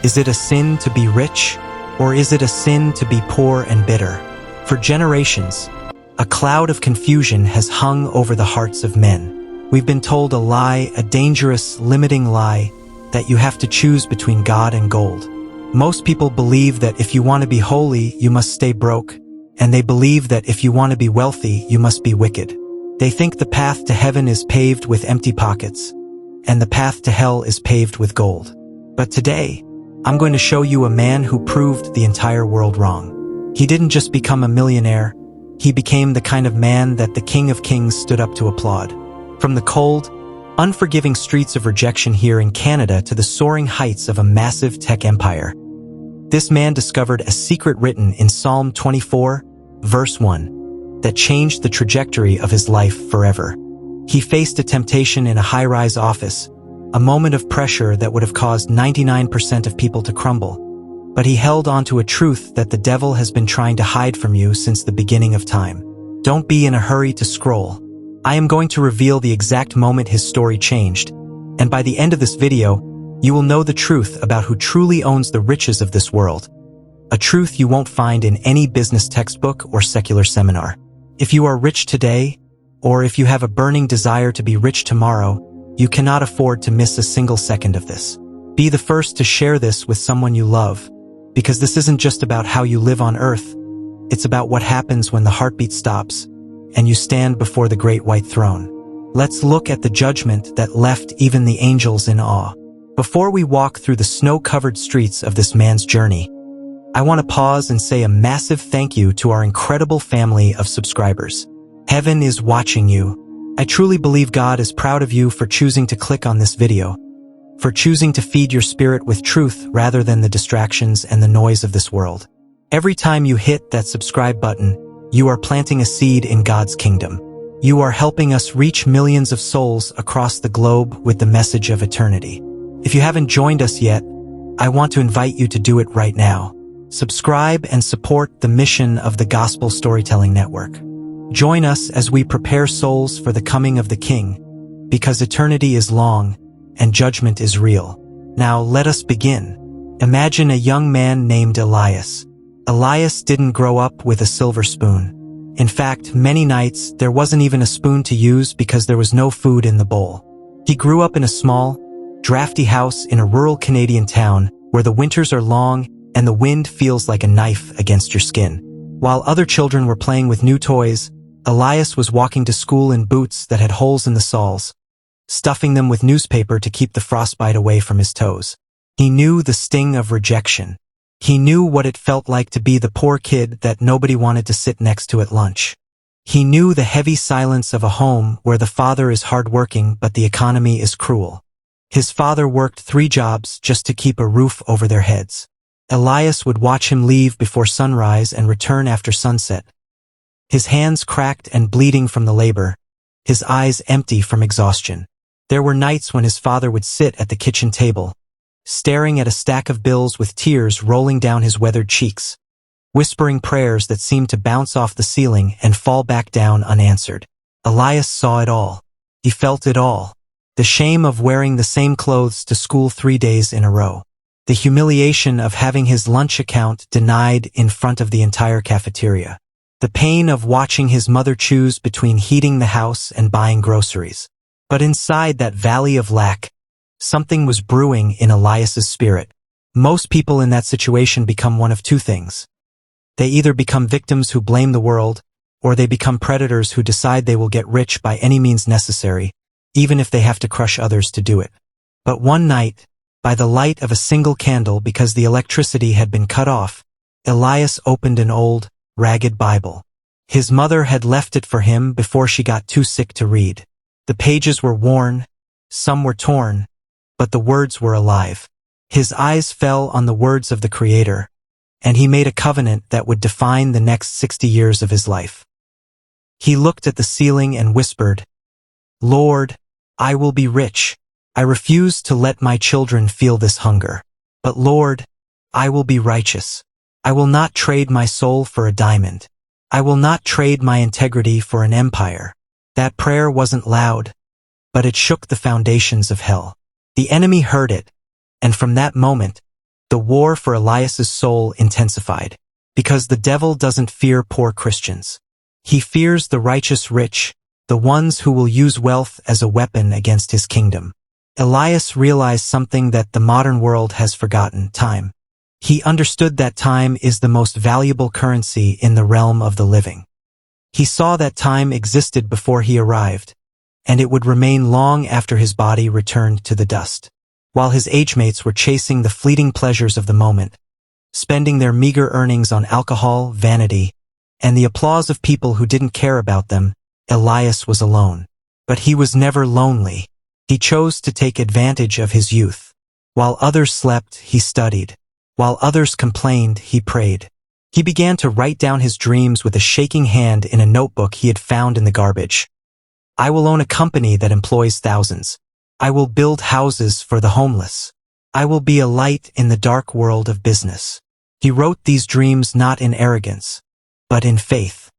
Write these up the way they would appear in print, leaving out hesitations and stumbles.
Is it a sin to be rich, or is it a sin to be poor and bitter? For generations, a cloud of confusion has hung over the hearts of men. We've been told a lie, a dangerous, limiting lie, that you have to choose between God and gold. Most people believe that if you want to be holy, you must stay broke, and they believe that if you want to be wealthy, you must be wicked. They think the path to heaven is paved with empty pockets, and the path to hell is paved with gold. But today, I'm going to show you a man who proved the entire world wrong. He didn't just become a millionaire, he became the kind of man that the King of Kings stood up to applaud. From the cold, unforgiving streets of rejection here in Canada to the soaring heights of a massive tech empire, this man discovered a secret written in Psalm 24, verse 1, that changed the trajectory of his life forever. He faced a temptation in a high-rise office, a moment of pressure that would have caused 99% of people to crumble. But he held on to a truth that the devil has been trying to hide from you since the beginning of time. Don't be in a hurry to scroll. I am going to reveal the exact moment his story changed, and by the end of this video, you will know the truth about who truly owns the riches of this world. A truth you won't find in any business textbook or secular seminar. If you are rich today, or if you have a burning desire to be rich tomorrow, you cannot afford to miss a single second of this. Be the first to share this with someone you love, because this isn't just about how you live on earth. It's about what happens when the heartbeat stops, and you stand before the great white throne. Let's look at the judgment that left even the angels in awe. Before we walk through the snow-covered streets of this man's journey, I want to pause and say a massive thank you to our incredible family of subscribers. Heaven is watching you. I truly believe God is proud of you for choosing to click on this video, for choosing to feed your spirit with truth rather than the distractions and the noise of this world. Every time you hit that subscribe button, you are planting a seed in God's kingdom. You are helping us reach millions of souls across the globe with the message of eternity. If you haven't joined us yet, I want to invite you to do it right now. Subscribe and support the mission of the Gospel Storytelling Network. Join us as we prepare souls for the coming of the King, because eternity is long and judgment is real. Now let us begin. Imagine a young man named Elias. Elias didn't grow up with a silver spoon. In fact, many nights there wasn't even a spoon to use because there was no food in the bowl. He grew up in a small, drafty house in a rural Canadian town where the winters are long and the wind feels like a knife against your skin. While other children were playing with new toys, Elias was walking to school in boots that had holes in the soles, stuffing them with newspaper to keep the frostbite away from his toes. He knew the sting of rejection. He knew what it felt like to be the poor kid that nobody wanted to sit next to at lunch. He knew the heavy silence of a home where the father is hardworking but the economy is cruel. His father worked 3 jobs just to keep a roof over their heads. Elias would watch him leave before sunrise and return after sunset. His hands cracked and bleeding from the labor, his eyes empty from exhaustion. There were nights when his father would sit at the kitchen table, staring at a stack of bills with tears rolling down his weathered cheeks, whispering prayers that seemed to bounce off the ceiling and fall back down unanswered. Elias saw it all. He felt it all. The shame of wearing the same clothes to school 3 days in a row. The humiliation of having his lunch account denied in front of the entire cafeteria. The pain of watching his mother choose between heating the house and buying groceries. But inside that valley of lack, something was brewing in Elias's spirit. Most people in that situation become one of 2 things. They either become victims who blame the world, or they become predators who decide they will get rich by any means necessary, even if they have to crush others to do it. But one night, by the light of a single candle because the electricity had been cut off, Elias opened an old, ragged Bible. His mother had left it for him before she got too sick to read. The pages were worn, some were torn, but the words were alive. His eyes fell on the words of the Creator, and he made a covenant that would define the next 60 years of his life. He looked at the ceiling and whispered, "Lord, I will be rich. I refuse to let my children feel this hunger. But Lord, I will be righteous. I will not trade my soul for a diamond. I will not trade my integrity for an empire." That prayer wasn't loud, but it shook the foundations of hell. The enemy heard it, and from that moment, the war for Elias's soul intensified. Because the devil doesn't fear poor Christians. He fears the righteous rich, the ones who will use wealth as a weapon against his kingdom. Elias realized something that the modern world has forgotten: time. He understood that time is the most valuable currency in the realm of the living. He saw that time existed before he arrived, and it would remain long after his body returned to the dust. While his age-mates were chasing the fleeting pleasures of the moment, spending their meager earnings on alcohol, vanity, and the applause of people who didn't care about them, Elias was alone. But he was never lonely. He chose to take advantage of his youth. While others slept, he studied. While others complained, he prayed. He began to write down his dreams with a shaking hand in a notebook he had found in the garbage. I will own a company that employs thousands. I will build houses for the homeless. I will be a light in the dark world of business. He wrote these dreams not in arrogance, but in faith.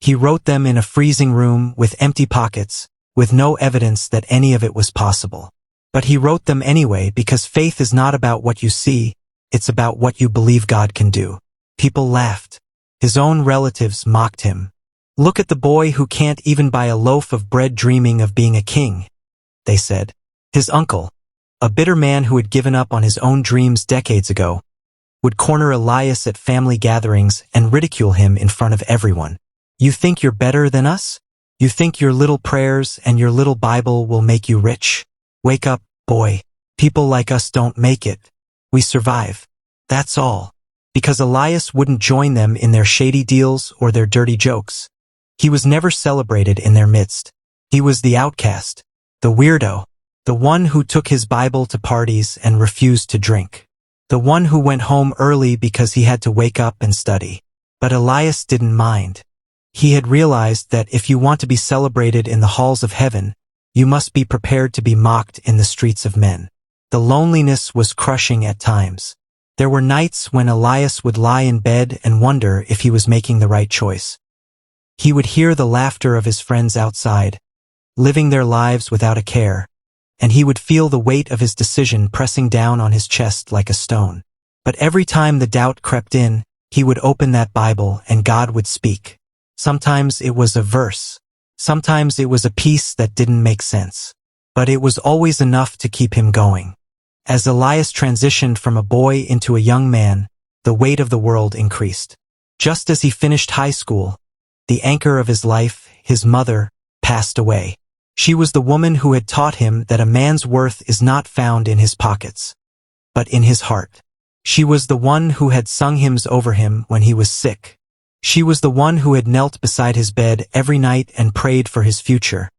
He wrote them in a freezing room with empty pockets, with no evidence that any of it was possible. But he wrote them anyway because faith is not about what you see, it's about what you believe God can do. People laughed. His own relatives mocked him. Look at the boy who can't even buy a loaf of bread dreaming of being a king, they said. His uncle, a bitter man who had given up on his own dreams decades ago, would corner Elias at family gatherings and ridicule him in front of everyone. You think you're better than us? You think your little prayers and your little Bible will make you rich? Wake up, boy. People like us don't make it. We survive. That's all. Because Elias wouldn't join them in their shady deals or their dirty jokes. He was never celebrated in their midst. He was the outcast, the weirdo, the one who took his Bible to parties and refused to drink. The one who went home early because he had to wake up and study. But Elias didn't mind. He had realized that if you want to be celebrated in the halls of heaven, you must be prepared to be mocked in the streets of men. The loneliness was crushing at times. There were nights when Elias would lie in bed and wonder if he was making the right choice. He would hear the laughter of his friends outside, living their lives without a care, and he would feel the weight of his decision pressing down on his chest like a stone. But every time the doubt crept in, he would open that Bible and God would speak. Sometimes it was a verse. Sometimes it was a piece that didn't make sense. But it was always enough to keep him going. As Elias transitioned from a boy into a young man, the weight of the world increased. Just as he finished high school, the anchor of his life, his mother, passed away. She was the woman who had taught him that a man's worth is not found in his pockets, but in his heart. She was the one who had sung hymns over him when he was sick. She was the one who had knelt beside his bed every night and prayed for his future,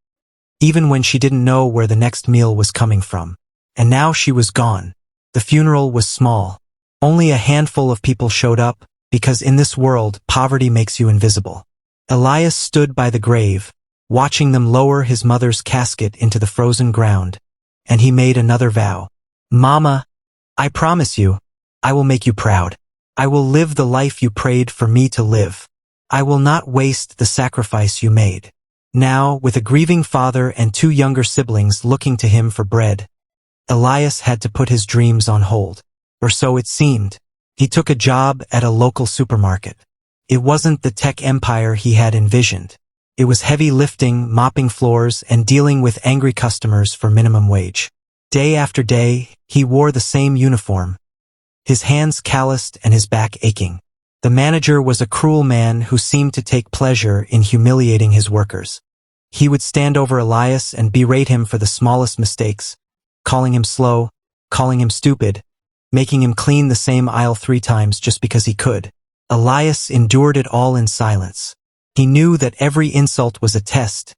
even when she didn't know where the next meal was coming from. And now she was gone. The funeral was small. Only a handful of people showed up, because in this world, poverty makes you invisible. Elias stood by the grave, watching them lower his mother's casket into the frozen ground, and he made another vow. Mama, I promise you, I will make you proud. I will live the life you prayed for me to live. I will not waste the sacrifice you made. Now, with a grieving father and 2 younger siblings looking to him for bread, Elias had to put his dreams on hold. Or so it seemed. He took a job at a local supermarket. It wasn't the tech empire he had envisioned. It was heavy lifting, mopping floors, and dealing with angry customers for minimum wage. Day after day, he wore the same uniform, his hands calloused and his back aching. The manager was a cruel man who seemed to take pleasure in humiliating his workers. He would stand over Elias and berate him for the smallest mistakes, calling him slow, calling him stupid, making him clean the same aisle 3 times just because he could. Elias endured it all in silence. He knew that every insult was a test,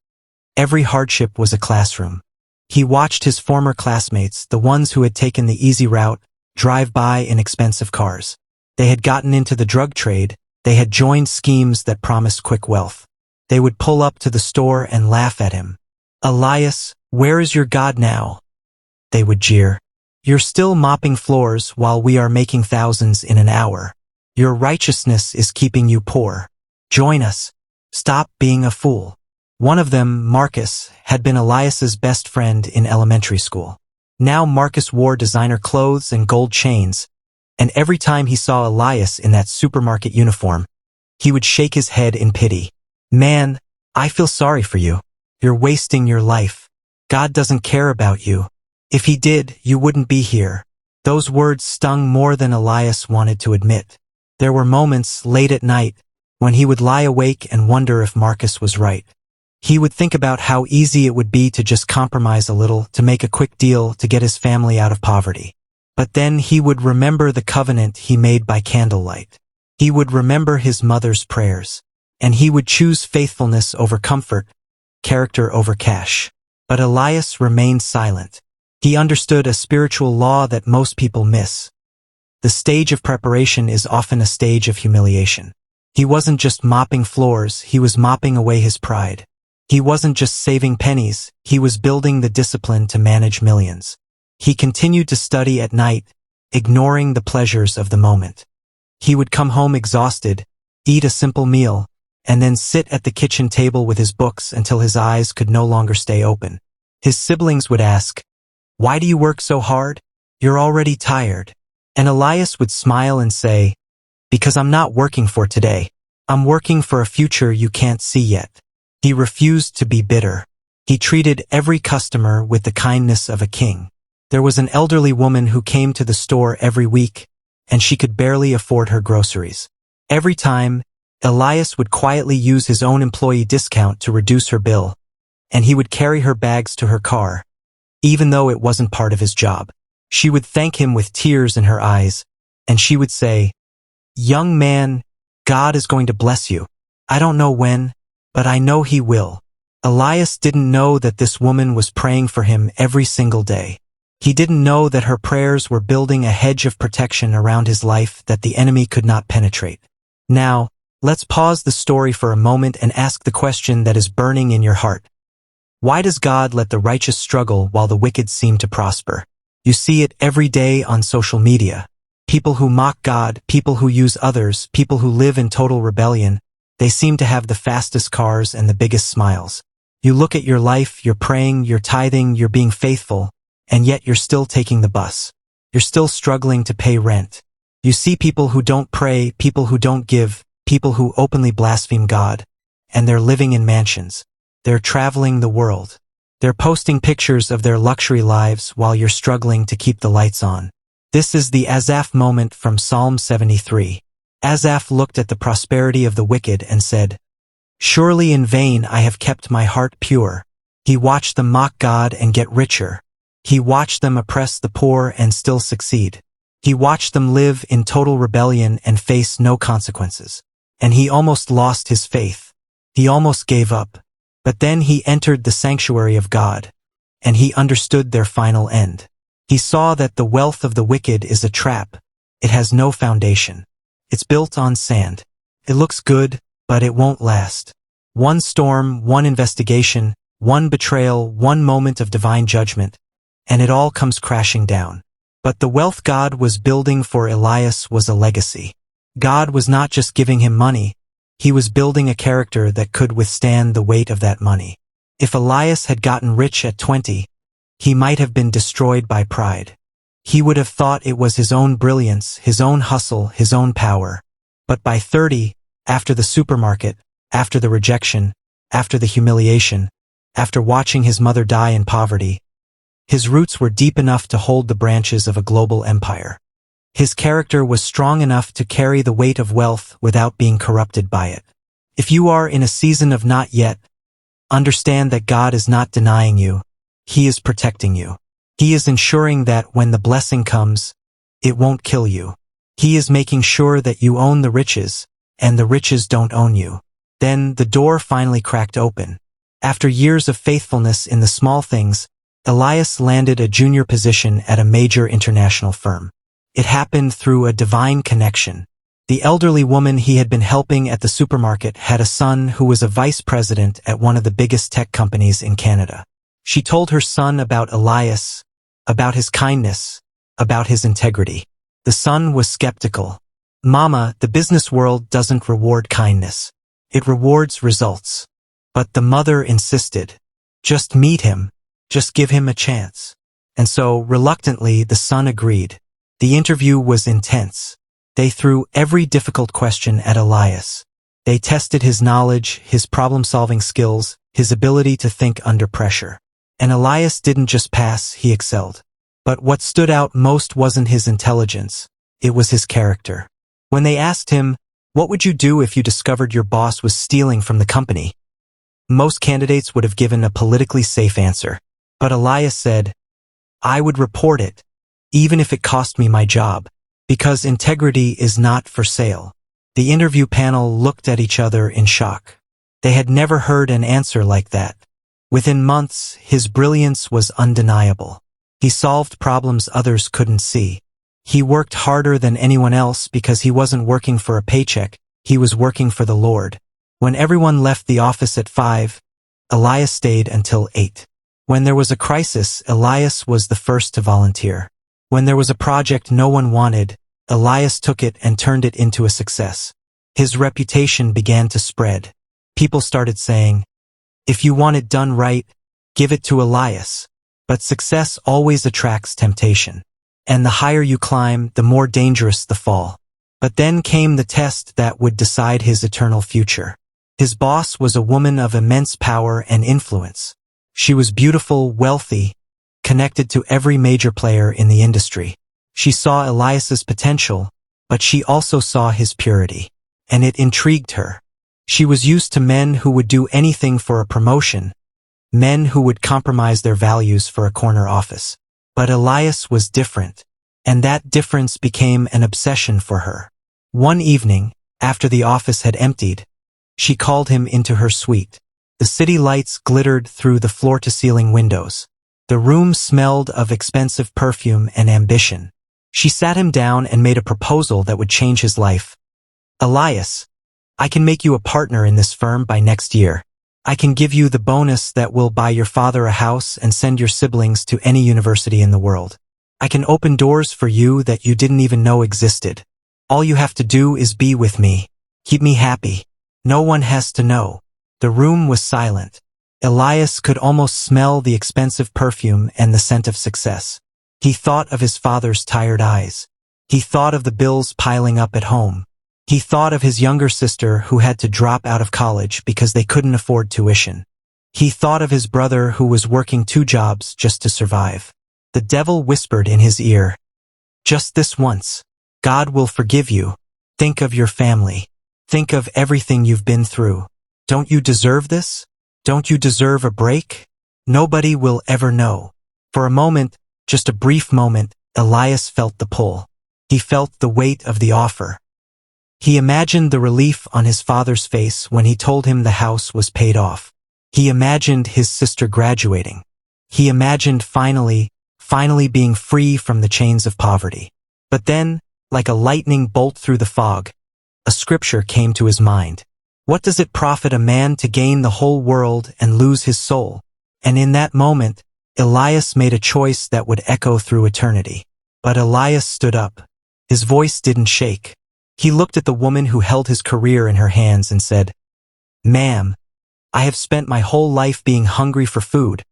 every hardship was a classroom. He watched his former classmates, the ones who had taken the easy route, drive by in expensive cars. They had gotten into the drug trade, they had joined schemes that promised quick wealth. They would pull up to the store and laugh at him. Elias, where is your God now? They would jeer. You're still mopping floors while we are making thousands in an hour. Your righteousness is keeping you poor. Join us. Stop being a fool. One of them, Marcus, had been Elias's best friend in elementary school. Now Marcus wore designer clothes and gold chains, And every time he saw Elias in that supermarket uniform, he would shake his head in pity. "Man, I feel sorry for you. You're wasting your life. God doesn't care about you. If he did, you wouldn't be here." Those words stung more than Elias wanted to admit. There were moments, late at night, when he would lie awake and wonder if Marcus was right. He would think about how easy it would be to just compromise a little, to make a quick deal, to get his family out of poverty. But then he would remember the covenant he made by candlelight. He would remember his mother's prayers. And he would choose faithfulness over comfort, character over cash. But Elias remained silent. He understood a spiritual law that most people miss. The stage of preparation is often a stage of humiliation. He wasn't just mopping floors, he was mopping away his pride. He wasn't just saving pennies, he was building the discipline to manage millions. He continued to study at night, ignoring the pleasures of the moment. He would come home exhausted, eat a simple meal, and then sit at the kitchen table with his books until his eyes could no longer stay open. His siblings would ask, "Why do you work so hard? You're already tired." And Elias would smile and say, "Because I'm not working for today. I'm working for a future you can't see yet." He refused to be bitter. He treated every customer with the kindness of a king. There was an elderly woman who came to the store every week, and she could barely afford her groceries. Every time, Elias would quietly use his own employee discount to reduce her bill, and he would carry her bags to her car, even though it wasn't part of his job. She would thank him with tears in her eyes, and she would say, "Young man, God is going to bless you. I don't know when, but I know he will." Elias didn't know that this woman was praying for him every single day. He didn't know that her prayers were building a hedge of protection around his life that the enemy could not penetrate. Now, let's pause the story for a moment and ask the question that is burning in your heart. Why does God let the righteous struggle while the wicked seem to prosper? You see it every day on social media. People who mock God, people who use others, people who live in total rebellion, they seem to have the fastest cars and the biggest smiles. You look at your life, you're praying, you're tithing, you're being faithful, and yet you're still taking the bus. You're still struggling to pay rent. You see people who don't pray, people who don't give, people who openly blaspheme God, and they're living in mansions. They're traveling the world. They're posting pictures of their luxury lives while you're struggling to keep the lights on. This is the Asaph moment from Psalm 73. Asaph looked at the prosperity of the wicked and said, "Surely in vain I have kept my heart pure." He watched them mock God and get richer. He watched them oppress the poor and still succeed. He watched them live in total rebellion and face no consequences. And he almost lost his faith. He almost gave up. But then he entered the sanctuary of God, and he understood their final end. He saw that the wealth of the wicked is a trap. It has no foundation. It's built on sand. It looks good, but it won't last. One storm, one investigation, one betrayal, one moment of divine judgment, and it all comes crashing down. But the wealth God was building for Elias was a legacy. God was not just giving him money, he was building a character that could withstand the weight of that money. If Elias had gotten rich at 20, he might have been destroyed by pride. He would have thought it was his own brilliance, his own hustle, his own power. But by 30, after the supermarket, after the rejection, after the humiliation, after watching his mother die in poverty, his roots were deep enough to hold the branches of a global empire. His character was strong enough to carry the weight of wealth without being corrupted by it. If you are in a season of not yet, understand that God is not denying you. He is protecting you. He is ensuring that when the blessing comes, it won't kill you. He is making sure that you own the riches, and the riches don't own you. Then the door finally cracked open. After years of faithfulness in the small things, Elias landed a junior position at a major international firm. It happened through a divine connection. The elderly woman he had been helping at the supermarket had a son who was a vice president at one of the biggest tech companies in Canada. She told her son about Elias, about his kindness, about his integrity. The son was skeptical. "Mama, the business world doesn't reward kindness. It rewards results." But the mother insisted. "Just meet him. Just give him a chance." And so, reluctantly, the son agreed. The interview was intense. They threw every difficult question at Elias. They tested his knowledge, his problem-solving skills, his ability to think under pressure. And Elias didn't just pass, he excelled. But what stood out most wasn't his intelligence, it was his character. When they asked him, "What would you do if you discovered your boss was stealing from the company?" Most candidates would have given a politically safe answer. But Elias said, "I would report it, even if it cost me my job, because integrity is not for sale." The interview panel looked at each other in shock. They had never heard an answer like that. Within months, his brilliance was undeniable. He solved problems others couldn't see. He worked harder than anyone else because he wasn't working for a paycheck, he was working for the Lord. When everyone left the office at 5, Elias stayed until 8. When there was a crisis, Elias was the first to volunteer. When there was a project no one wanted, Elias took it and turned it into a success. His reputation began to spread. People started saying, "If you want it done right, give it to Elias." But success always attracts temptation. And the higher you climb, the more dangerous the fall. But then came the test that would decide his eternal future. His boss was a woman of immense power and influence. She was beautiful, wealthy, connected to every major player in the industry. She saw Elias's potential, but she also saw his purity. And it intrigued her. She was used to men who would do anything for a promotion, men who would compromise their values for a corner office. But Elias was different, and that difference became an obsession for her. One evening, after the office had emptied, she called him into her suite. The city lights glittered through the floor-to-ceiling windows. The room smelled of expensive perfume and ambition. She sat him down and made a proposal that would change his life. "Elias, I can make you a partner in this firm by next year. I can give you the bonus that will buy your father a house and send your siblings to any university in the world. I can open doors for you that you didn't even know existed. All you have to do is be with me. Keep me happy. No one has to know." The room was silent. Elias could almost smell the expensive perfume and the scent of success. He thought of his father's tired eyes. He thought of the bills piling up at home. He thought of his younger sister who had to drop out of college because they couldn't afford tuition. He thought of his brother who was working 2 jobs just to survive. The devil whispered in his ear, "Just this once. God will forgive you. Think of your family. Think of everything you've been through. Don't you deserve this? Don't you deserve a break?" Nobody will ever know. For a moment, just a brief moment, Elias felt the pull. He felt the weight of the offer. He imagined the relief on his father's face when he told him the house was paid off. He imagined his sister graduating. He imagined finally being free from the chains of poverty. But then, like a lightning bolt through the fog, a scripture came to his mind. What does it profit a man to gain the whole world and lose his soul? And in that moment, Elias made a choice that would echo through eternity. But Elias stood up. His voice didn't shake. He looked at the woman who held his career in her hands and said, "Ma'am, I have spent my whole life being hungry for food,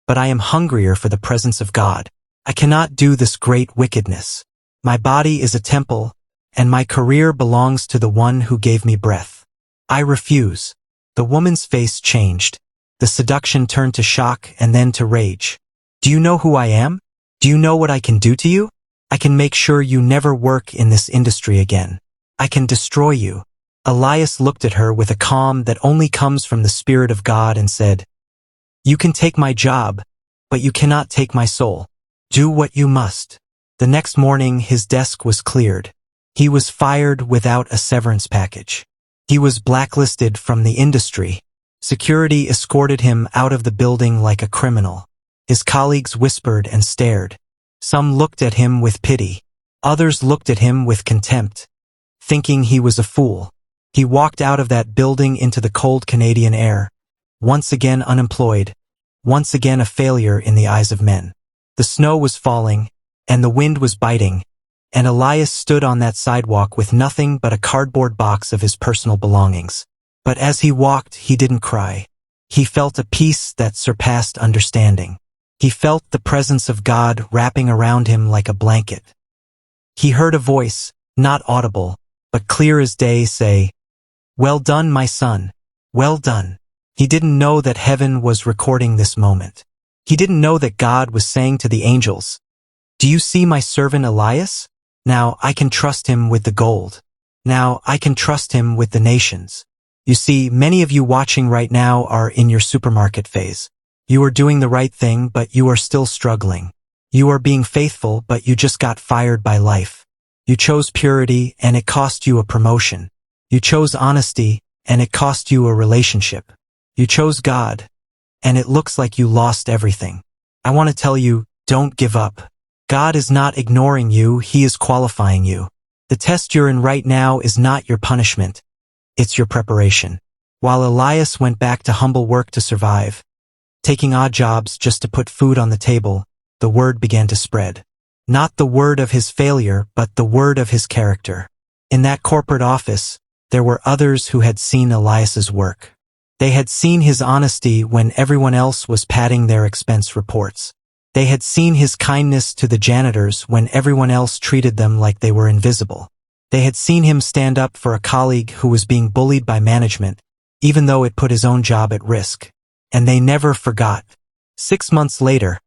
but I am hungrier for the presence of God. I cannot do this great wickedness. My body is a temple, and my career belongs to the one who gave me breath. I refuse." The woman's face changed. The seduction turned to shock and then to rage. "Do you know who I am? Do you know what I can do to you? I can make sure you never work in this industry again. I can destroy you." Elias looked at her with a calm that only comes from the Spirit of God and said, "You can take my job, but you cannot take my soul. Do what you must." The next morning, his desk was cleared. He was fired without a severance package. He was blacklisted from the industry. Security escorted him out of the building like a criminal. His colleagues whispered and stared. Some looked at him with pity. Others looked at him with contempt, thinking he was a fool. He walked out of that building into the cold Canadian air, once again unemployed, once again a failure in the eyes of men. The snow was falling, and the wind was biting, and Elias stood on that sidewalk with nothing but a cardboard box of his personal belongings. But as he walked, he didn't cry. He felt a peace that surpassed understanding. He felt the presence of God wrapping around him like a blanket. He heard a voice, not audible, but clear as day, say, "Well done, my son. Well done." He didn't know that heaven was recording this moment. He didn't know that God was saying to the angels, "Do you see my servant Elias? Now I can trust him with the gold. Now I can trust him with the nations." You see, many of you watching right now are in your supermarket phase. You are doing the right thing, but you are still struggling. You are being faithful, but you just got fired by life. You chose purity, and it cost you a promotion. You chose honesty, and it cost you a relationship. You chose God, and it looks like you lost everything. I want to tell you, don't give up. God is not ignoring you, He is qualifying you. The test you're in right now is not your punishment. It's your preparation. While Elias went back to humble work to survive, taking odd jobs just to put food on the table, the word began to spread. Not the word of his failure, but the word of his character. In that corporate office, there were others who had seen Elias's work. They had seen his honesty when everyone else was padding their expense reports. They had seen his kindness to the janitors when everyone else treated them like they were invisible. They had seen him stand up for a colleague who was being bullied by management, even though it put his own job at risk. And they never forgot. 6 months later,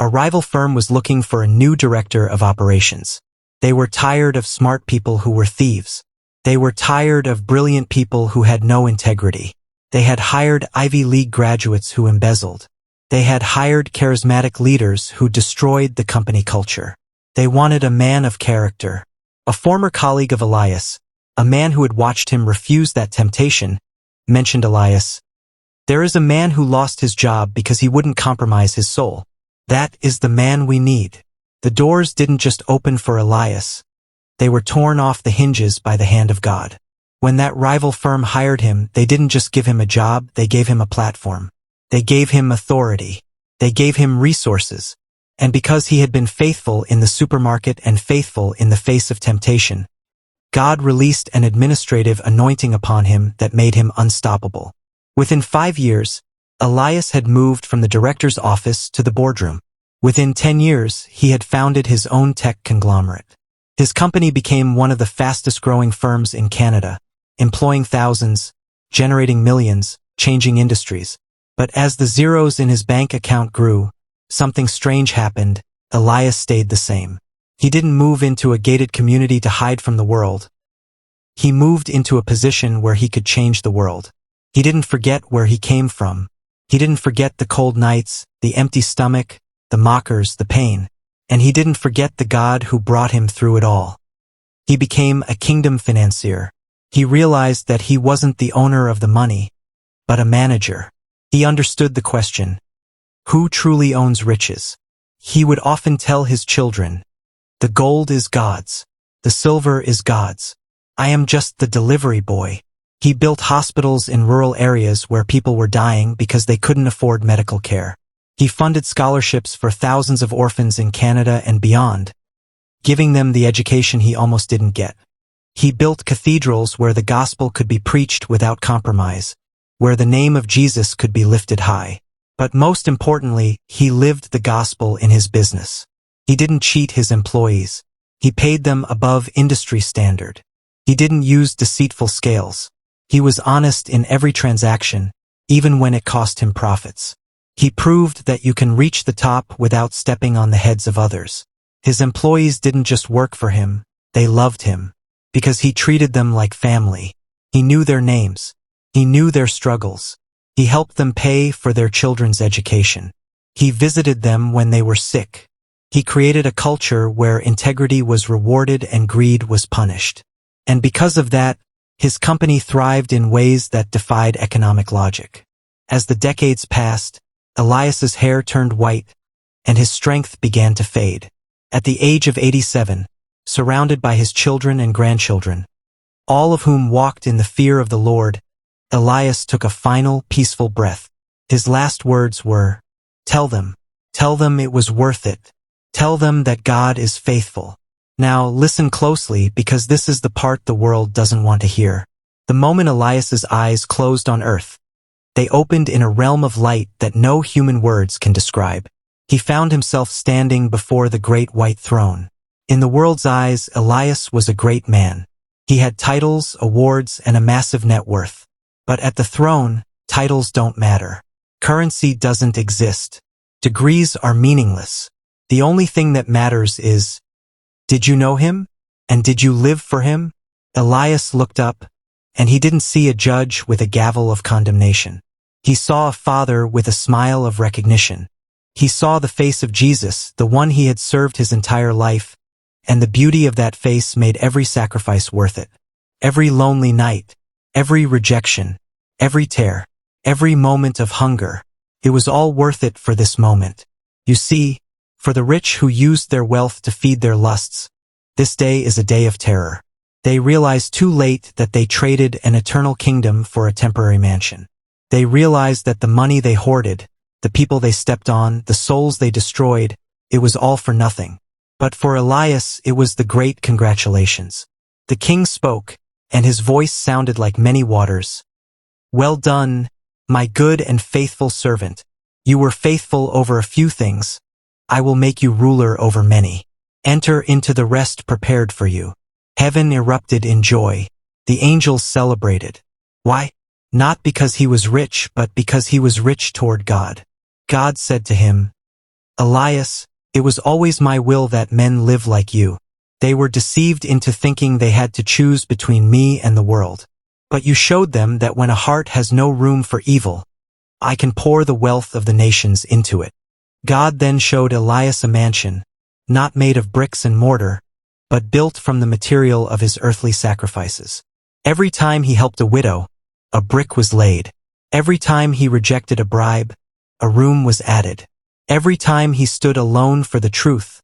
a rival firm was looking for a new director of operations. They were tired of smart people who were thieves. They were tired of brilliant people who had no integrity. They had hired Ivy League graduates who embezzled. They had hired charismatic leaders who destroyed the company culture. They wanted a man of character. A former colleague of Elias, a man who had watched him refuse that temptation, mentioned Elias. "There is a man who lost his job because he wouldn't compromise his soul. That is the man we need." The doors didn't just open for Elias. They were torn off the hinges by the hand of God. When that rival firm hired him, they didn't just give him a job, they gave him a platform. They gave him authority. They gave him resources. And because he had been faithful in the supermarket and faithful in the face of temptation, God released an administrative anointing upon him that made him unstoppable. Within 5 years, Elias had moved from the director's office to the boardroom. Within 10 years, he had founded his own tech conglomerate. His company became one of the fastest-growing firms in Canada, employing thousands, generating millions, changing industries. But as the zeros in his bank account grew, something strange happened. Elias stayed the same. He didn't move into a gated community to hide from the world. He moved into a position where he could change the world. He didn't forget where he came from. He didn't forget the cold nights, the empty stomach, the mockers, the pain. And he didn't forget the God who brought him through it all. He became a kingdom financier. He realized that he wasn't the owner of the money, but a manager. He understood the question, who truly owns riches? He would often tell his children, "The gold is God's. The silver is God's. I am just the delivery boy." He built hospitals in rural areas where people were dying because they couldn't afford medical care. He funded scholarships for thousands of orphans in Canada and beyond, giving them the education he almost didn't get. He built cathedrals where the gospel could be preached without compromise, where the name of Jesus could be lifted high. But most importantly, he lived the gospel in his business. He didn't cheat his employees. He paid them above industry standard. He didn't use deceitful scales. He was honest in every transaction, even when it cost him profits. He proved that you can reach the top without stepping on the heads of others. His employees didn't just work for him, they loved him, because he treated them like family. He knew their names. He knew their struggles. He helped them pay for their children's education. He visited them when they were sick. He created a culture where integrity was rewarded and greed was punished. And because of that, his company thrived in ways that defied economic logic. As the decades passed, Elias's hair turned white, and his strength began to fade. At the age of 87, surrounded by his children and grandchildren, all of whom walked in the fear of the Lord, Elias took a final, peaceful breath. His last words were, tell them it was worth it. Tell them that God is faithful." Now listen closely, because this is the part the world doesn't want to hear. The moment Elias's eyes closed on earth, they opened in a realm of light that no human words can describe. He found himself standing before the great white throne. In the world's eyes, Elias was a great man. He had titles, awards, and a massive net worth. But at the throne, titles don't matter. Currency doesn't exist. Degrees are meaningless. The only thing that matters is, did you know him? And did you live for him? Elias looked up, and he didn't see a judge with a gavel of condemnation. He saw a father with a smile of recognition. He saw the face of Jesus, the one he had served his entire life, and the beauty of that face made every sacrifice worth it. Every lonely night, every rejection, every tear, every moment of hunger, it was all worth it for this moment. You see, for the rich who used their wealth to feed their lusts, this day is a day of terror. They realized too late that they traded an eternal kingdom for a temporary mansion. They realized that the money they hoarded, the people they stepped on, the souls they destroyed, it was all for nothing. But for Elias, it was the great congratulations. The king spoke, and his voice sounded like many waters. Well done, my good and faithful servant. You were faithful over a few things. I will make you ruler over many. Enter into the rest prepared for you. Heaven erupted in joy. The angels celebrated. Why? Not because he was rich, but because he was rich toward God. God said to him, Elias, it was always my will that men live like you. They were deceived into thinking they had to choose between me and the world. But you showed them that when a heart has no room for evil, I can pour the wealth of the nations into it. God then showed Elias a mansion, not made of bricks and mortar, but built from the material of his earthly sacrifices. Every time he helped a widow, a brick was laid. Every time he rejected a bribe, a room was added. Every time he stood alone for the truth,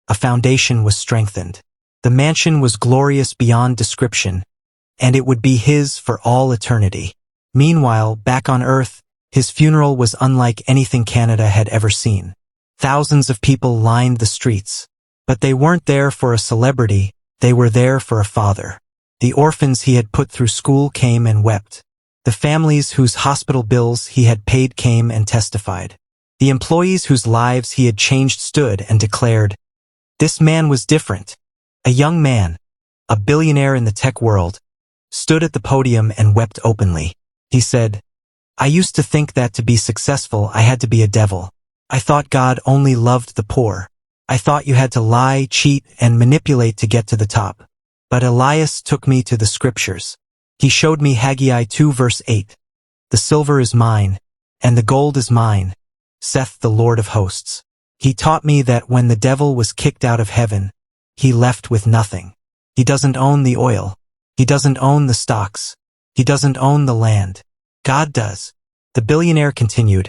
a foundation was strengthened. The mansion was glorious beyond description, and it would be his for all eternity. Meanwhile, back on Earth, his funeral was unlike anything Canada had ever seen. Thousands of people lined the streets. But they weren't there for a celebrity, they were there for a father. The orphans he had put through school came and wept. The families whose hospital bills he had paid came and testified. The employees whose lives he had changed stood and declared, this man was different. A young man, a billionaire in the tech world, stood at the podium and wept openly. He said, I used to think that to be successful I had to be a devil. I thought God only loved the poor. I thought you had to lie, cheat, and manipulate to get to the top. But Elias took me to the scriptures. He showed me Haggai 2 verse 8. The silver is mine, and the gold is mine, saith the Lord of hosts. He taught me that when the devil was kicked out of heaven, he left with nothing. He doesn't own the oil. He doesn't own the stocks. He doesn't own the land. God does. The billionaire continued,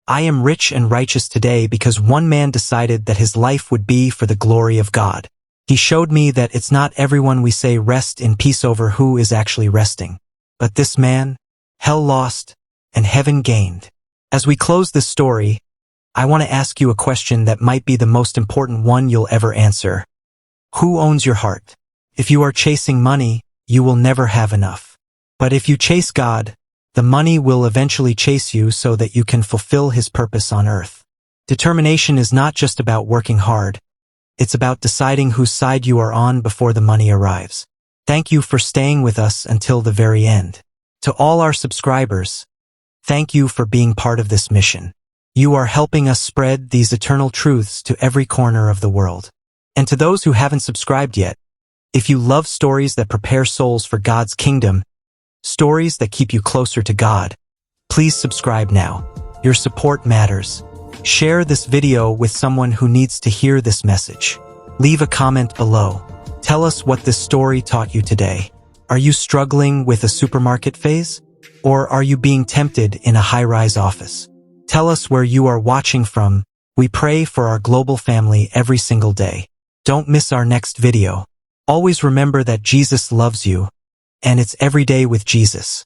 I am rich and righteous today because one man decided that his life would be for the glory of God. He showed me that it's not everyone we say rest in peace over who is actually resting. But this man, hell lost, and heaven gained. As we close this story, I want to ask you a question that might be the most important one you'll ever answer. Who owns your heart? If you are chasing money, you will never have enough. But if you chase God, the money will eventually chase you so that you can fulfill His purpose on earth. Determination is not just about working hard. It's about deciding whose side you are on before the money arrives. Thank you for staying with us until the very end. To all our subscribers, thank you for being part of this mission. You are helping us spread these eternal truths to every corner of the world. And to those who haven't subscribed yet, if you love stories that prepare souls for God's kingdom, stories that keep you closer to God, please subscribe now. Your support matters. Share this video with someone who needs to hear this message. Leave a comment below. Tell us what this story taught you today. Are you struggling with a supermarket phase? Or are you being tempted in a high-rise office? Tell us where you are watching from. We pray for our global family every single day. Don't miss our next video. Always remember that Jesus loves you, and it's every day with Jesus.